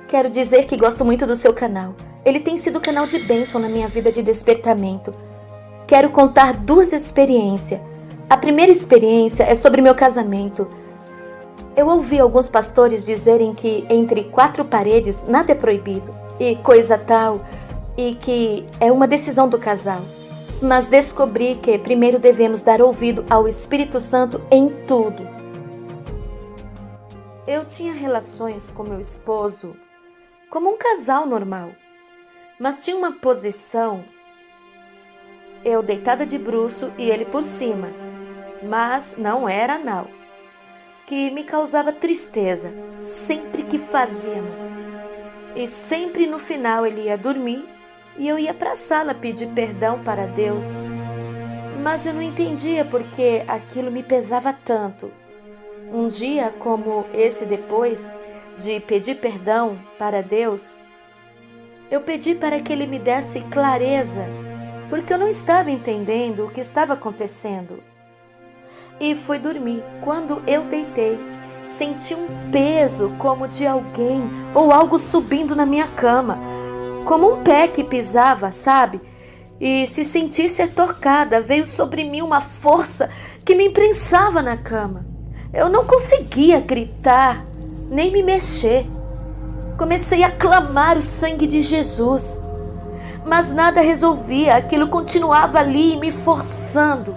Quero dizer que gosto muito do seu canal. Ele tem sido canal de bênção na minha vida de despertamento. Quero contar 2 experiências. A primeira experiência é sobre meu casamento. Eu ouvi alguns pastores dizerem que entre 4 paredes nada é proibido, e coisa tal, e que é uma decisão do casal. Mas descobri que primeiro devemos dar ouvido ao Espírito Santo em tudo. Eu tinha relações com meu esposo como um casal normal, mas tinha uma posição, eu deitada de bruço e ele por cima, mas não era anal, que me causava tristeza sempre que fazíamos. E sempre no final ele ia dormir e eu ia para a sala pedir perdão para Deus. Mas eu não entendia porque aquilo me pesava tanto. Um dia como esse, depois de pedir perdão para Deus, eu pedi para que Ele me desse clareza, porque eu não estava entendendo o que estava acontecendo. E fui dormir. Quando eu deitei, senti um peso como de alguém ou algo subindo na minha cama, como um pé que pisava, sabe? E se senti ser tocada, veio sobre mim uma força que me imprensava na cama. Eu não conseguia gritar, nem me mexer. Comecei a clamar o sangue de Jesus, mas nada resolvia, aquilo continuava ali me forçando.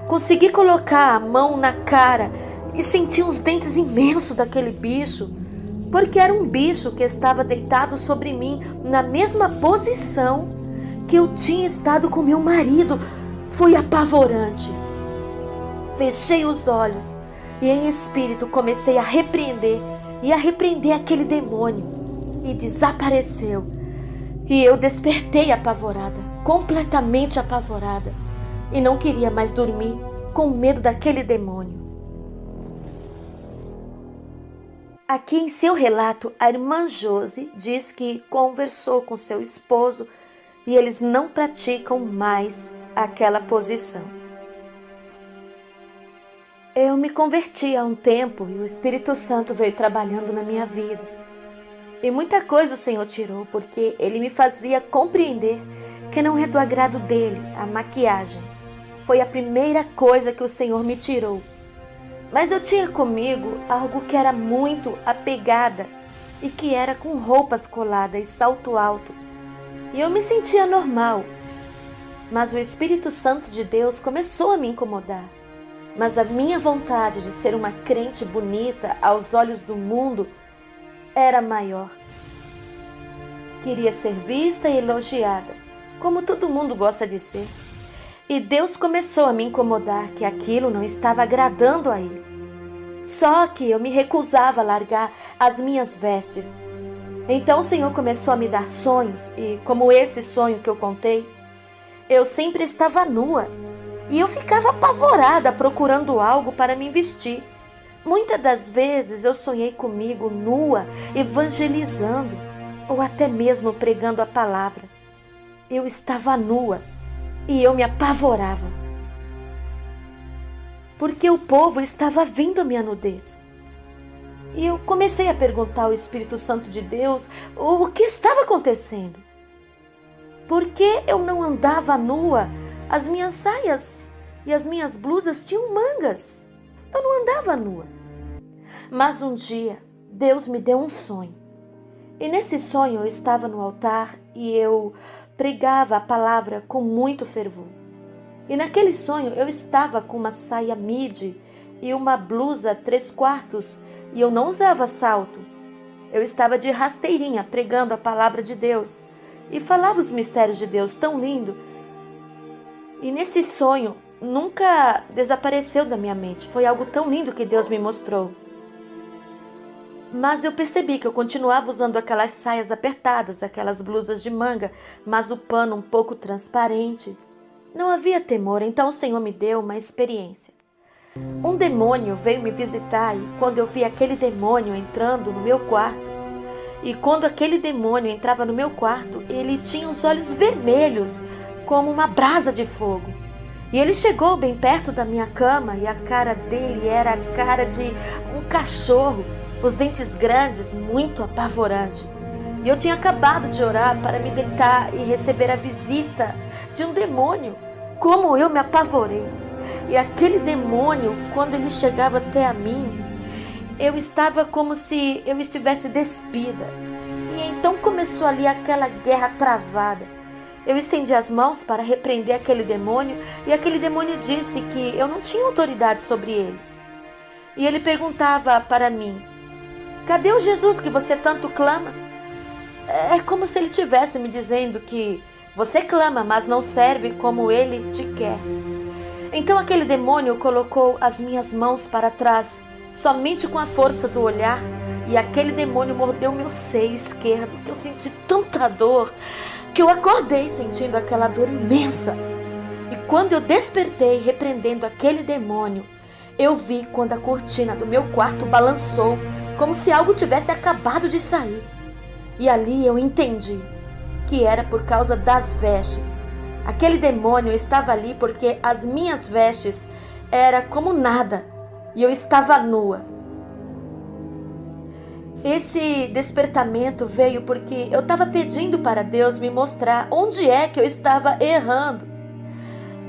Consegui colocar a mão na cara e senti os dentes imensos daquele bicho, porque era um bicho que estava deitado sobre mim na mesma posição que eu tinha estado com meu marido. Foi apavorante. Fechei os olhos e em espírito comecei a repreender aquele demônio, e desapareceu. E eu despertei apavorada, completamente apavorada, e não queria mais dormir com medo daquele demônio. Aqui em seu relato, a irmã Josi diz que conversou com seu esposo e eles não praticam mais aquela posição. Eu me converti há um tempo e o Espírito Santo veio trabalhando na minha vida. E muita coisa o Senhor tirou, porque Ele me fazia compreender que não é do agrado dEle a maquiagem. Foi a primeira coisa que o Senhor me tirou. Mas eu tinha comigo algo que era muito apegada e que era com roupas coladas e salto alto. E eu me sentia normal. Mas o Espírito Santo de Deus começou a me incomodar. Mas a minha vontade de ser uma crente bonita aos olhos do mundo era maior. Queria ser vista e elogiada, como todo mundo gosta de ser. E Deus começou a me incomodar que aquilo não estava agradando a Ele. Só que eu me recusava a largar as minhas vestes. Então o Senhor começou a me dar sonhos, e como esse sonho que eu contei, eu sempre estava nua. E eu ficava apavorada procurando algo para me vestir. Muitas das vezes eu sonhei comigo nua, evangelizando, ou até mesmo pregando a palavra. Eu estava nua e eu me apavorava, porque o povo estava vendo a minha nudez. E eu comecei a perguntar ao Espírito Santo de Deus o que estava acontecendo. Por que eu não andava nua? As minhas saias e as minhas blusas tinham mangas. Eu não andava nua. Mas um dia, Deus me deu um sonho. E nesse sonho eu estava no altar e eu pregava a palavra com muito fervor. E naquele sonho eu estava com uma saia midi e uma blusa 3/4 e eu não usava salto. Eu estava de rasteirinha pregando a palavra de Deus e falava os mistérios de Deus tão lindo. E nesse sonho nunca desapareceu da minha mente. Foi algo tão lindo que Deus me mostrou. Mas eu percebi que eu continuava usando aquelas saias apertadas, aquelas blusas de manga, mas o pano um pouco transparente. Não havia temor, então o Senhor me deu uma experiência. Um demônio veio me visitar e quando eu vi aquele demônio entrando no meu quarto, e quando aquele demônio entrava no meu quarto, ele tinha os olhos vermelhos, como uma brasa de fogo. E ele chegou bem perto da minha cama e a cara dele era a cara de um cachorro, os dentes grandes, muito apavorante. E eu tinha acabado de orar para me deitar e receber a visita de um demônio. Como eu me apavorei! E aquele demônio, quando ele chegava até a mim, eu estava como se eu estivesse despida. E então começou ali aquela guerra travada. Eu estendi as mãos para repreender aquele demônio e aquele demônio disse que eu não tinha autoridade sobre ele. E ele perguntava para mim: cadê o Jesus que você tanto clama? É como se ele estivesse me dizendo que você clama, mas não serve como ele te quer. Então aquele demônio colocou as minhas mãos para trás, somente com a força do olhar, e aquele demônio mordeu meu seio esquerdo. Eu senti tanta dor que eu acordei sentindo aquela dor imensa. E quando eu despertei repreendendo aquele demônio, eu vi quando a cortina do meu quarto balançou, como se algo tivesse acabado de sair. E ali eu entendi que era por causa das vestes. Aquele demônio estava ali porque as minhas vestes eram como nada e eu estava nua. Esse despertamento veio porque eu estava pedindo para Deus me mostrar onde é que eu estava errando.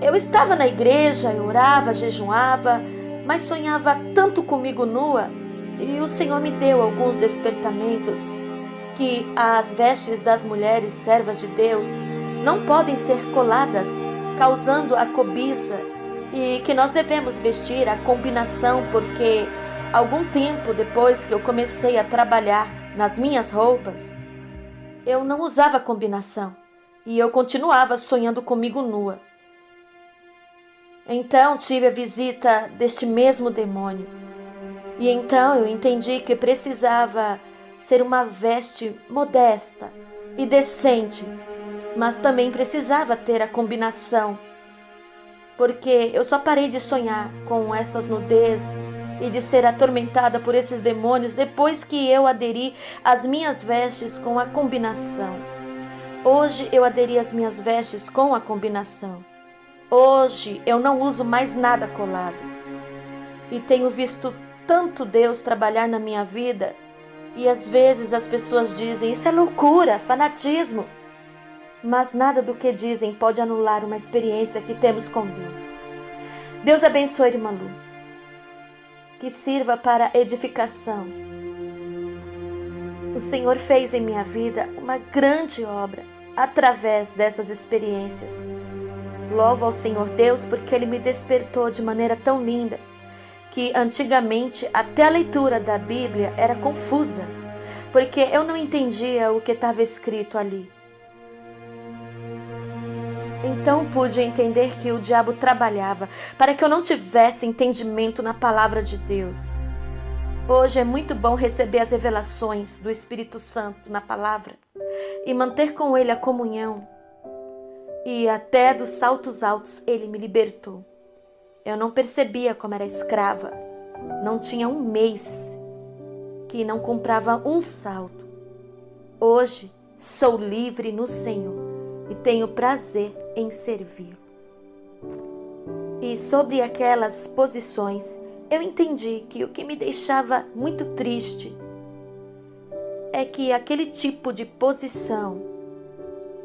Eu estava na igreja, eu orava, jejuava, mas sonhava tanto comigo nua, e o Senhor me deu alguns despertamentos que as vestes das mulheres servas de Deus não podem ser coladas, causando a cobiça, e que nós devemos vestir a combinação, porque algum tempo depois que eu comecei a trabalhar nas minhas roupas, eu não usava combinação e eu continuava sonhando comigo nua. Então tive a visita deste mesmo demônio e então eu entendi que precisava ser uma veste modesta e decente, mas também precisava ter a combinação, porque eu só parei de sonhar com essas nudez e de ser atormentada por esses demônios depois que eu aderi às minhas vestes com a combinação. Hoje eu aderi às minhas vestes com a combinação. Hoje eu não uso mais nada colado. E tenho visto tanto Deus trabalhar na minha vida, e às vezes as pessoas dizem: isso é loucura, fanatismo. Mas nada do que dizem pode anular uma experiência que temos com Deus. Deus abençoe a irmã Lu, que sirva para edificação. O Senhor fez em minha vida uma grande obra através dessas experiências. Louvo ao Senhor Deus porque Ele me despertou de maneira tão linda que antigamente até a leitura da Bíblia era confusa, porque eu não entendia o que estava escrito ali. Então pude entender que o diabo trabalhava para que eu não tivesse entendimento na palavra de Deus. Hoje é muito bom receber as revelações do Espírito Santo na palavra e manter com Ele a comunhão. E até dos saltos altos Ele me libertou. Eu não percebia como era escrava. Não tinha um mês que não comprava um salto. Hoje sou livre no Senhor e tenho prazer em servir. E sobre aquelas posições, eu entendi que o que me deixava muito triste é que aquele tipo de posição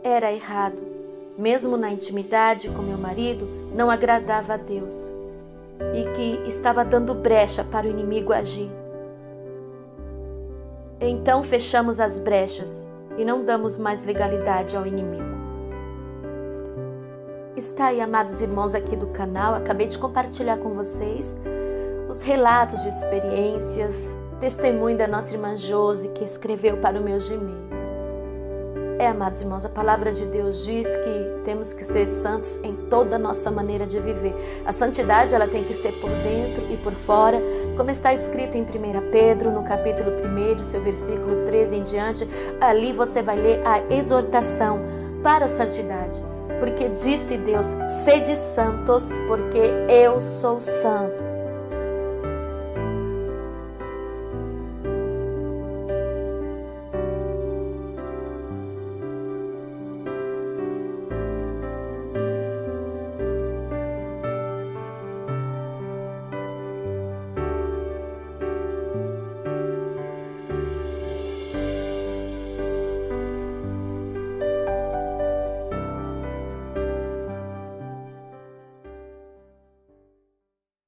era errado. Mesmo na intimidade com meu marido, não agradava a Deus e que estava dando brecha para o inimigo agir. Então fechamos as brechas e não damos mais legalidade ao inimigo. Está aí, amados irmãos aqui do canal, acabei de compartilhar com vocês os relatos de experiências, testemunho da nossa irmã Josi, que escreveu para o meu Gmail. Amados irmãos, a palavra de Deus diz que temos que ser santos em toda a nossa maneira de viver. A santidade, ela tem que ser por dentro e por fora, como está escrito em 1 Pedro, no capítulo 1, seu versículo 13 em diante. Ali você vai ler a exortação para a santidade. Porque disse Deus: sede santos, porque eu sou santo.